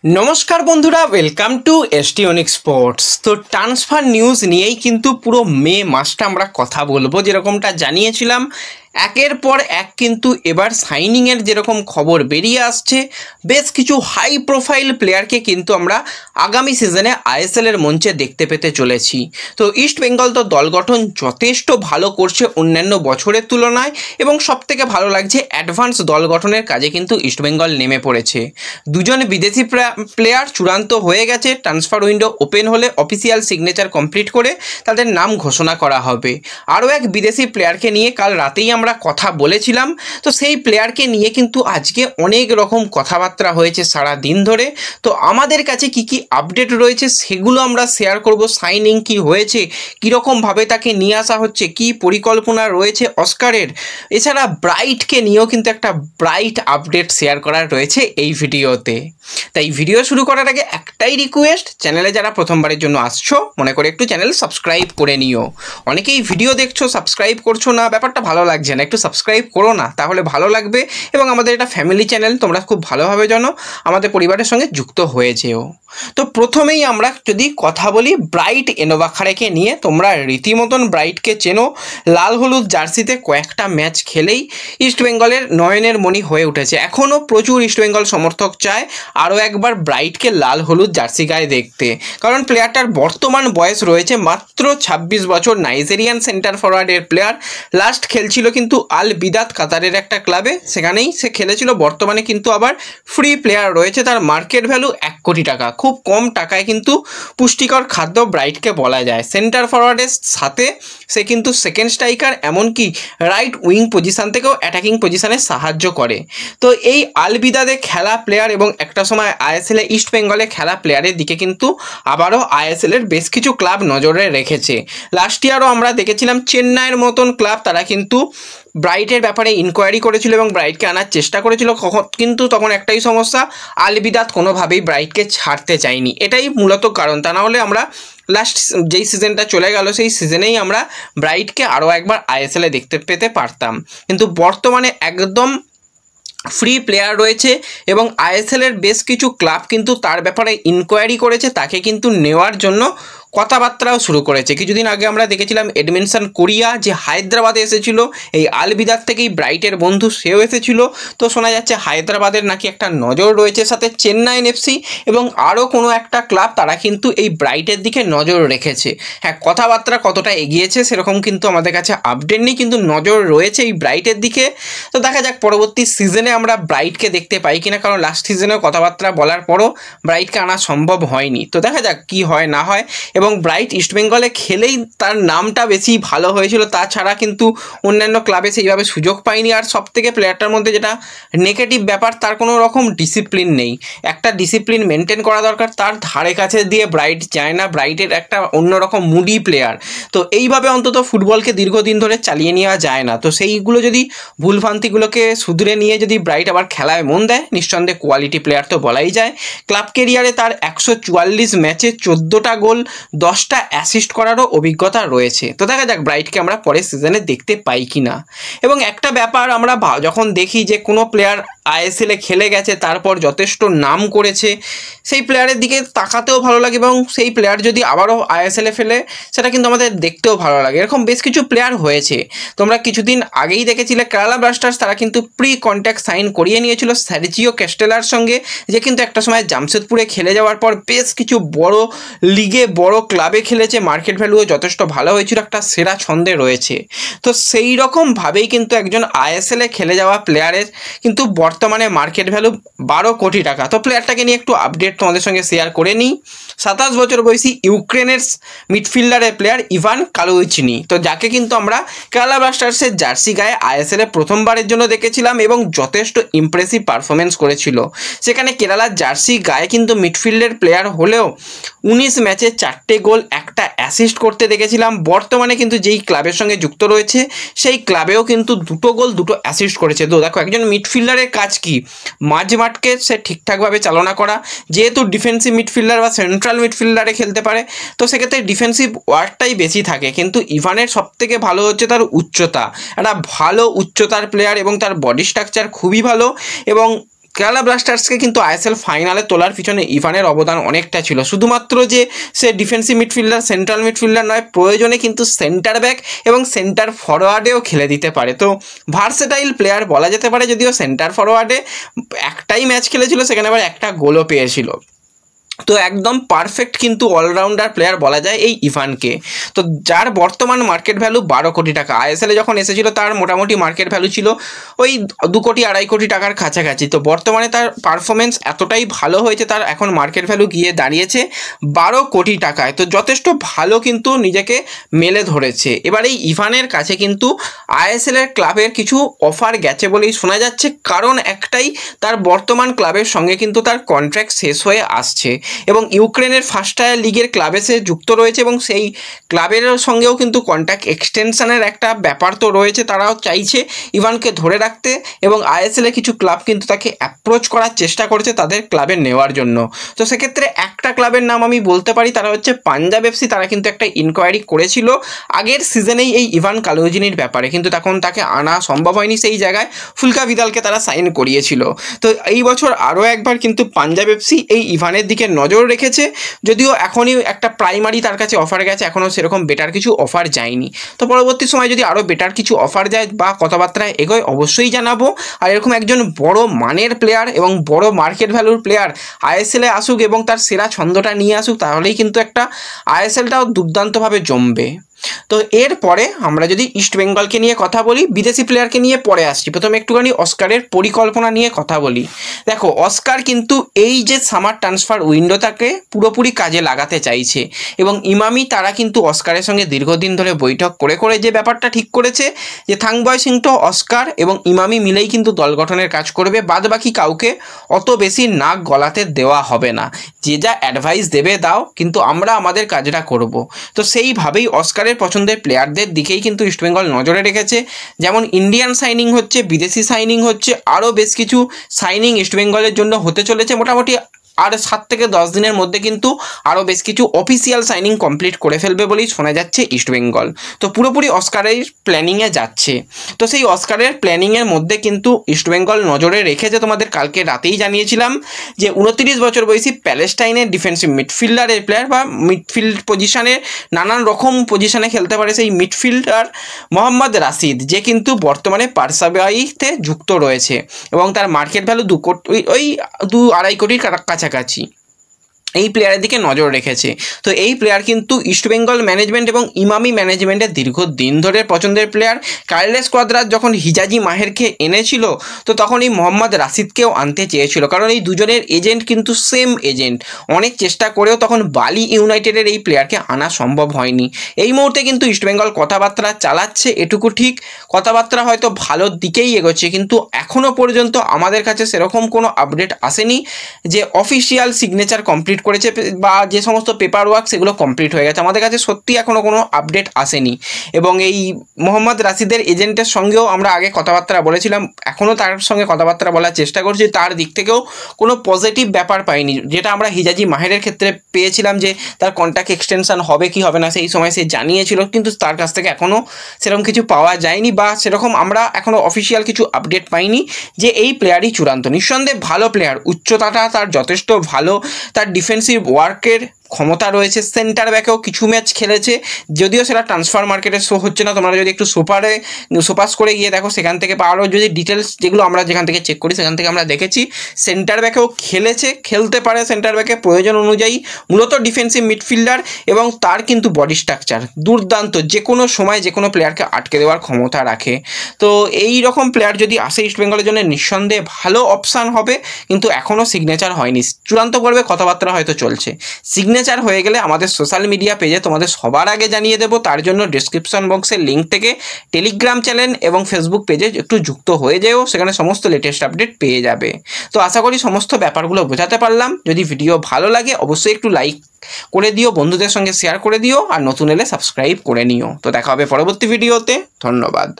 নমস্কার বন্ধুরা, welcome to ST Anik sports. তো ট্রান্সফার নিউজ নিয়েই কিন্তু পুরো মে মাসটা আমরা কথা বলবো। যেরকমটা জানিয়েছিলাম একের পর এক কিন্তু এবার সাইনিংয়ের যেরকম খবর বেরিয়ে আসছে, বেশ কিছু হাই প্রোফাইল প্লেয়ারকে কিন্তু আমরা আগামী সিজনে আইএসএলের মঞ্চে দেখতে পেতে চলেছি। তো ইস্ট বেঙ্গল তো দল গঠন যথেষ্ট ভালো করছে অন্যান্য বছরের তুলনায়, এবং সবথেকে ভালো লাগছে অ্যাডভান্স দল গঠনের কাজে কিন্তু ইস্ট বেঙ্গল নেমে পড়েছে। দুজন বিদেশি প্লেয়ার চূড়ান্ত হয়ে গেছে। ট্রান্সফার উইন্ডো ওপেন হলে অফিসিয়াল সিগনেচার কমপ্লিট করে তাদের নাম ঘোষণা করা হবে। আরও এক বিদেশি প্লেয়ারকে নিয়ে কাল রাতেই আমরা কথা বলেছিলাম। তো সেই প্লেয়ারকে নিয়ে কিন্তু আজকে অনেক রকম কথাবার্তা হয়েছে সারা দিন ধরে। তো আমাদের কাছে কি কি আপডেট রয়েছে সেগুলো আমরা শেয়ার করব। সাইনিং কি হয়েছে, কীরকমভাবে তাকে নিয়ে আসা হচ্ছে, কি পরিকল্পনা রয়েছে অস্কারের, এছাড়া ব্রাইটকে নিয়েও কিন্তু একটা ব্রাইট আপডেট শেয়ার করার রয়েছে এই ভিডিওতে। তাই ভিডিও শুরু করার আগে একটাই রিকোয়েস্ট, চ্যানেলে যারা প্রথমবারের জন্য আসছো মনে করে একটু চ্যানেল সাবস্ক্রাইব করে নিও। অনেকেই ভিডিও দেখছো সাবস্ক্রাইব করছো না, ব্যাপারটা ভালো লাগছে না, একটু সাবস্ক্রাইব করো না, তাহলে ভালো লাগবে। এবং আমাদের এটা ফ্যামিলি চ্যানেল, তোমরা খুব ভালোভাবে জানো, আমাদের পরিবারের সঙ্গে যুক্ত হয়ে যেও। তো প্রথমেই আমরা যদি কথা বলি ব্রাইট এনোভাখারেকে নিয়ে, তোমরা রীতিমতন ব্রাইটকে চেনো। লাল হলুদ জার্সিতে কয়েকটা ম্যাচ খেলেই ইস্টবেঙ্গলের নয়নের মণি হয়ে উঠেছে। এখনও প্রচুর ইস্টবেঙ্গল সমর্থক চায় আরও একবার ব্রাইটকে লাল হলুদ জার্সি গায়ে দেখতে, কারণ প্লেয়ারটার বর্তমান বয়স রয়েছে মাত্র 26 বছর। নাইজেরিয়ান সেন্টার ফরওয়ার্ডের প্লেয়ার, লাস্ট খেলছিল কিন্তু আল বিদাত কাতারের একটা ক্লাবে, সেখানেই সে খেলেছিল। বর্তমানে কিন্তু আবার ফ্রি প্লেয়ার রয়েছে, তার মার্কেট ভ্যালু 1 কোটি টাকা। খুব কম টাকায় কিন্তু পুষ্টিকর খাদ্য ব্রাইটকে বলা যায়। সেন্টার ফরওয়ার্ডের সাথে সে কিন্তু সেকেন্ড স্ট্রাইকার, এমনকি রাইট উইং পজিশান থেকেও অ্যাটাকিং পজিশানে সাহায্য করে। তো এই আল বিদাতে খেলা প্লেয়ার এবং একটা সময় আইএসএলে ইস্ট বেঙ্গলে খেলা প্লেয়ারের দিকে কিন্তু আবারও আইএসএলের বেশ কিছু ক্লাব নজরে রেখেছে। লাস্ট ইয়ারও আমরা দেখেছিলাম চেন্নাইয়ের মতন ক্লাব তারা কিন্তু ব্রাইটের ব্যাপারে ইনকোয়ারি করেছিল এবং ব্রাইটকে আনার চেষ্টা করেছিল, কিন্তু তখন একটাই সমস্যা, আল বিদাত কোনোভাবেই ব্রাইটকে ছাড়তে চায়নি। এটাই মূলত কারণ, তা না হলে আমরা লাস্ট যেই সিজনটা চলে গেল সেই সিজনেই আমরা ব্রাইটকে আরও একবার আইএসএলে দেখতে পেতে পারতাম। কিন্তু বর্তমানে একদম ফ্রি প্লেয়ার রয়েছে এবং আইএসএলের বেশ কিছু ক্লাব কিন্তু তার ব্যাপারে ইনকোয়ারি করেছে, তাকে কিন্তু নেওয়ার জন্য কথাবার্তাও শুরু করেছে। কিছুদিন আগে আমরা দেখেছিলাম এডমিনসন কোরিয়া, যে হায়দ্রাবাদে এসেছিল, এই আল বিদাত থেকেই ব্রাইটের বন্ধু, সেও এসেছিল। তো শোনা যাচ্ছে হায়দ্রাবাদের নাকি একটা নজর রয়েছে, সাথে চেন্নাইন এফসি এবং আরও কোনো একটা ক্লাব তারা কিন্তু এই ব্রাইটের দিকে নজর রেখেছে। হ্যাঁ, কথাবার্তা কতটা এগিয়েছে সেরকম কিন্তু আমাদের কাছে আপডেট নেই, কিন্তু নজর রয়েছে এই ব্রাইটের দিকে। তো দেখা যাক পরবর্তী সিজনে আমরা ব্রাইটকে দেখতে পাই কিনা, কারণ লাস্ট সিজনেও কথাবার্তা বলার পরও ব্রাইটকে আনা সম্ভব হয়নি। তো দেখা যাক কি হয় না হয়। এবং ব্রাইট ইস্টবেঙ্গলে খেলেই তার নামটা বেশি ভালো হয়েছিল, তাছাড়া কিন্তু অন্যান্য ক্লাবে সেইভাবে সুযোগ পায়নি। আর সবথেকে প্লেয়ারটার মধ্যে যেটা নেগেটিভ ব্যাপার, তার কোনো রকম ডিসিপ্লিন নেই। একটা ডিসিপ্লিন মেনটেন করা দরকার, তার ধারে কাছে দিয়ে ব্রাইট যায় না। ব্রাইটের একটা অন্যরকম মুডি প্লেয়ার, তো এইভাবে অন্তত ফুটবলকে দীর্ঘদিন ধরে চালিয়ে নেওয়া যায় না। তো সেইগুলো যদি ভুলভ্রান্তিগুলোকে শুধরে নিয়ে যদি ব্রাইট আবার খেলায় মন দেয়, নিঃসন্দেহে কোয়ালিটি প্লেয়ার তো বলাই যায়। ক্লাব কেরিয়ারে তার 144 ম্যাচে 14টা গোল, 10টা অ্যাসিস্ট করারও অভিজ্ঞতা রয়েছে। তো দেখা যাক ব্রাইটকে আমরা পরের সিজনে দেখতে পাই কি না। এবং একটা ব্যাপার আমরা যখন দেখি যে কোনো প্লেয়ার আইএসএলে খেলে গেছে, তারপর যথেষ্ট নাম করেছে, সেই প্লেয়ারের দিকে তাকাতেও ভালো লাগে, এবং সেই প্লেয়ার যদি আবারও আইএসএলে ফেলে সেটা কিন্তু আমাদের দেখতেও ভালো লাগে। এরকম বেশ কিছু প্লেয়ার হয়েছে। তোমরা কিছুদিন আগেই দেখেছিলে কেরালা ব্লাস্টার্স, তারা কিন্তু প্রি কন্ট্যাক্ট সাইন করিয়ে নিয়েছিল সার্জিও ক্যাস্টেলার সঙ্গে, যে কিন্তু একটা সময় জামশেদপুরে খেলে যাওয়ার পর বেশ কিছু বড় লিগে বড় ক্লাবে খেলেছে, মার্কেট ভ্যালুও যথেষ্ট ভালো হয়েছিল, একটা সেরা ছন্দে রয়েছে। তো সেই রকমভাবেই কিন্তু একজন আইএসএলে খেলে যাওয়া প্লেয়ারের কিন্তু বর্তমানে মার্কেট ভ্যালু 12 কোটি টাকা। তো প্লেয়ারটাকে নিয়ে একটু আপডেট তোমাদের সঙ্গে শেয়ার করে নিই। 27 বছর বয়সী ইউক্রেনের মিডফিল্ডারের প্লেয়ার ইভান কালুইচিনি, তো যাকে কিন্তু আমরা কেরালা ব্লাস্টার্সের জার্সি গায়ে আইএসএলে প্রথমবারের জন্য দেখেছিলাম এবং যথেষ্ট ইমপ্রেসিভ পারফরমেন্স করেছিল। সেখানে কেরালার জার্সি গায়ে কিন্তু মিডফিল্ডের প্লেয়ার হলেও 19 ম্যাচে 4টে গোল, 1টা অ্যাসিস্ট করতে দেখেছিলাম। বর্তমানে কিন্তু যেই ক্লাবের সঙ্গে যুক্ত রয়েছে সেই ক্লাবেও কিন্তু 2টো গোল 2টো অ্যাসিস্ট করেছে। তো দেখো একজন মিডফিল্ডারের কাজ কি, মাঝমাঠকে সে ঠিকঠাকভাবে চালনা করা। যেহেতু ডিফেন্সিভ মিডফিল্ডার বা সেন্ট্রাল মিডফিল্ডারে খেলতে পারে, তো সেক্ষেত্রে ডিফেন্সিভ ওয়ার্কটাই বেশি থাকে। কিন্তু ইভানের সবথেকে ভালো হচ্ছে তার উচ্চতা, একটা ভালো উচ্চতার প্লেয়ার এবং তার বডি স্ট্রাকচার খুবই ভালো। এবং কেরালা ব্লাস্টার্সকে কিন্তু আইএসএল ফাইনালে তোলার পিছনে ইভানের অবদান অনেকটা ছিল। শুধুমাত্র যে সে ডিফেন্সিভ মিডফিল্ডার, সেন্ট্রাল মিডফিল্ডার নয়, প্রয়োজনে কিন্তু সেন্টার ব্যাক এবং সেন্টার ফরওয়ার্ডেও খেলে দিতে পারে। তো ভার্সেটাইল প্লেয়ার বলা যেতে পারে, যদিও সেন্টার ফরওয়ার্ডে একটাই ম্যাচ খেলেছিল, সেখানে আবার একটা গোলও পেয়েছিল। তো একদম পারফেক্ট কিন্তু অলরাউন্ডার প্লেয়ার বলা যায় এই ইভানকে। তো যার বর্তমান মার্কেট ভ্যালু 12 কোটি টাকা। আইএসএলে যখন এসেছিল তার মোটামুটি মার্কেট ভ্যালু ছিল ওই 2 কোটি 2.5 কোটি টাকার কাছাকাছি। তো বর্তমানে তার পারফরমেন্স এতটাই ভালো হয়েছে, তার এখন মার্কেট ভ্যালু গিয়ে দাঁড়িয়েছে 12 কোটি টাকায়। তো যথেষ্ট ভালো কিন্তু নিজেকে মেলে ধরেছে। এবার এই ইভানের কাছে কিন্তু আইএসএলের ক্লাবের কিছু অফার গেছে বলেই শোনা যাচ্ছে, কারণ একটাই, তার বর্তমান ক্লাবের সঙ্গে কিন্তু তার কন্ট্রাক্ট শেষ হয়ে আসছে এবং ইউক্রেনের ফার্স্ট টায়ার লিগের ক্লাবে সে যুক্ত রয়েছে এবং সেই ক্লাবের সঙ্গেও কিন্তু কন্ট্রাক্ট এক্সটেনশনের একটা ব্যাপার তো রয়েছে। তারাও চাইছে ইভানকে ধরে রাখতে এবং আইএসএল এর কিছু ক্লাব কিন্তু তাকে অ্যাপ্রোচ করার চেষ্টা করছে তাদের ক্লাবে নেওয়ার জন্য। তো সেক্ষেত্রে একটা ক্লাবের নাম আমি বলতে পারি, তারা হচ্ছে পাঞ্জাব এফসি। তারা কিন্তু একটা ইনকোয়ারি করেছিল আগের সিজনেই এই ইভান কালুজিনির ব্যাপারে, কিন্তু তখন তাকে আনা সম্ভব হয়নি। সেই জায়গায় ফুলকা ভিদালকে তারা সাইন করিয়েছিল। তো এই বছর আরও একবার কিন্তু পাঞ্জাব এফসি এই ইভানের দিকে নজর রেখেছে, যদিও এখনই একটা প্রাইমারি তার কাছে অফার গেছে, এখনও সেরকম বেটার কিছু অফার যায়নি। তো পরবর্তী সময় যদি আরও বেটার কিছু অফার যায় বা কথাবার্তায় এগোয় অবশ্যই জানাবো। আর এরকম একজন বড় মানের প্লেয়ার এবং বড় মার্কেট ভ্যালুর প্লেয়ার আইএসএলে আসুক এবং তার সেরা ছন্দটা নিয়ে আসুক, তাহলেই কিন্তু একটা আইএসএলটাও দুর্দান্তভাবে জমবে। তো এরপরে আমরা যদি ইস্ট বেঙ্গলকে নিয়ে কথা বলি, বিদেশি প্লেয়ারকে নিয়ে পরে আসছি। প্রথমে একটুখানি অস্কারের পরিকল্পনা নিয়ে কথা বলি। দেখো, অস্কার কিন্তু এই যে সামার ট্রান্সফার উইন্ডোটাকে পুরোপুরি কাজে লাগাতে চাইছে এবং ইমামি তারা কিন্তু অস্কারের সঙ্গে দীর্ঘদিন ধরে বৈঠক করে করে যে ব্যাপারটা ঠিক করেছে যে থাংবয় সিংটো, অস্কার এবং ইমামি মিলেই কিন্তু দল গঠনের কাজ করবে, বাদ বাকি কাউকে অত বেশি নাক গলাতে দেওয়া হবে না। যে যা অ্যাডভাইস দেবে দাও, কিন্তু আমরা আমাদের কাজটা করব। তো সেইভাবেই অস্কারের পছন্দের প্লেয়ারদের দিকেই কিন্তু ইস্টবেঙ্গল নজরে রেখেছে। যেমন ইন্ডিয়ান সাইনিং হচ্ছে, বিদেশি সাইনিং হচ্ছে, আরও বেশ কিছু সাইনিং ইস্টবেঙ্গলের জন্য হতে চলেছে। মোটামুটি আর 7 থেকে 10 দিনের মধ্যে কিন্তু আরও বেশ কিছু অফিসিয়াল সাইনিং কমপ্লিট করে ফেলবে বলেই শোনা যাচ্ছে ইস্টবেঙ্গল। তো পুরোপুরি অস্কারের প্ল্যানিংয়ে যাচ্ছে। তো সেই অস্কারের প্ল্যানিংয়ের মধ্যে কিন্তু ইস্টবেঙ্গল নজরে রেখেছে। তোমাদের কালকে রাতেই জানিয়েছিলাম যে 29 বছর বয়সী প্যালেস্টাইনের ডিফেন্সিভ মিডফিল্ডারের প্লেয়ার বা মিডফিল্ড পজিশনের নানান রকম পজিশনে খেলতে পারে সেই মিডফিল্ডার মোহাম্মদ রাশিদ, যে কিন্তু বর্তমানে পার্সাবাইতে যুক্ত রয়েছে এবং তার মার্কেট ভ্যালু 2 কোটি, ওই 2-2.5 কোটির কাছাকাছি। এই প্লেয়ারের দিকে নজর রেখেছে। তো এই প্লেয়ার কিন্তু ইস্টবেঙ্গল ম্যানেজমেন্ট এবং ইমামি ম্যানেজমেন্টের দীর্ঘদিন ধরে পছন্দের প্লেয়ার। কার্লেস কোয়াদ্রাস যখন হিজাজি মাহেরকে এনেছিল, তো তখন এই মোহাম্মদ রাশিদকেও আনতে চেয়েছিল, কারণ এই দুজনের এজেন্ট কিন্তু সেম এজেন্ট। অনেক চেষ্টা করেও তখন বালি ইউনাইটেডের এই প্লেয়ারকে আনা সম্ভব হয়নি। এই মুহূর্তে কিন্তু ইস্টবেঙ্গল কথাবার্তা চালাচ্ছে, এটুকু ঠিক। কথাবার্তা হয়তো ভালোর দিকেই এগোচ্ছে, কিন্তু এখনও পর্যন্ত আমাদের কাছে সেরকম কোনো আপডেট আসেনি যে অফিসিয়াল সিগনেচার কমপ্লিট করেছে বা যে সমস্ত পেপার ওয়ার্ক সেগুলো কমপ্লিট হয়ে গেছে। আমাদের কাছে সত্যি এখনও কোনো আপডেট আসেনি এবং এই মোহাম্মদ রাশিদের এজেন্টের সঙ্গেও আমরা আগে কথাবার্তা বলেছিলাম, এখনও তার সঙ্গে কথাবার্তা বলার চেষ্টা করছি। তার দিক থেকেও কোনো পজিটিভ ব্যাপার পাইনি, যেটা আমরা হিজাজি মাহেরের ক্ষেত্রে পেয়েছিলাম যে তার কন্ট্রাক্ট এক্সটেনশন হবে কি হবে না সেই সময় সে জানিয়েছিল, কিন্তু তার কাছ থেকে এখনও সেরকম কিছু পাওয়া যায়নি বা সেরকম আমরা এখনও অফিসিয়াল কিছু আপডেট পাইনি যে এই প্লেয়ারই চূড়ান্ত। নিঃসন্দেহে ভালো প্লেয়ার, উচ্চতাটা তার যথেষ্ট ভালো, তার ডিফেন্সিভ ওয়ার্কের ক্ষমতা রয়েছে। সেন্টার ব্যাকেও কিছু ম্যাচ খেলেছে, যদিও সেটা ট্রান্সফার মার্কেটে শো হচ্ছে না। তোমরা যদি একটু সোপাস করে গিয়ে দেখো, সেখান থেকে বা আরও যদি ডিটেলস যেগুলো আমরা যেখান থেকে চেক করি সেখান থেকে আমরা দেখেছি সেন্টার ব্যাকেও খেলেছে, খেলতে পারে সেন্টার ব্যাকে প্রয়োজন অনুযায়ী। মূলত ডিফেন্সিভ মিডফিল্ডার এবং তার কিন্তু বডি স্ট্রাকচার দুর্দান্ত, যে কোনো সময় যে কোনো প্লেয়ারকে আটকে দেওয়ার ক্ষমতা রাখে। তো এই রকম প্লেয়ার যদি আসে ইস্টবেঙ্গলের জন্য নিঃসন্দেহে ভালো অপশান হবে, কিন্তু এখনও সিগনেচার হয়নি। চূড়ান্ত পর্বে কথাবার্তা হয়তো চলছে। সিগনেচার হয়ে গেলে আমাদের সোশ্যাল মিডিয়া পেজে তোমাদের সবার আগে জানিয়ে দেবো। তার জন্য ডেসক্রিপশন বক্সের লিঙ্ক থেকে টেলিগ্রাম চ্যানেল এবং ফেসবুক পেজে একটু যুক্ত হয়ে যেও, সেখানে সমস্ত লেটেস্ট আপডেট পেয়ে যাবে। তো আশা করি সমস্ত ব্যাপারগুলো বোঝাতে পারলাম। যদি ভিডিও ভালো লাগে অবশ্যই একটু লাইক করে দিও, বন্ধুদের সঙ্গে শেয়ার করে দিও, আর নতুন এলে সাবস্ক্রাইব করে নিও। তো দেখা হবে পরবর্তী ভিডিওতে। ধন্যবাদ।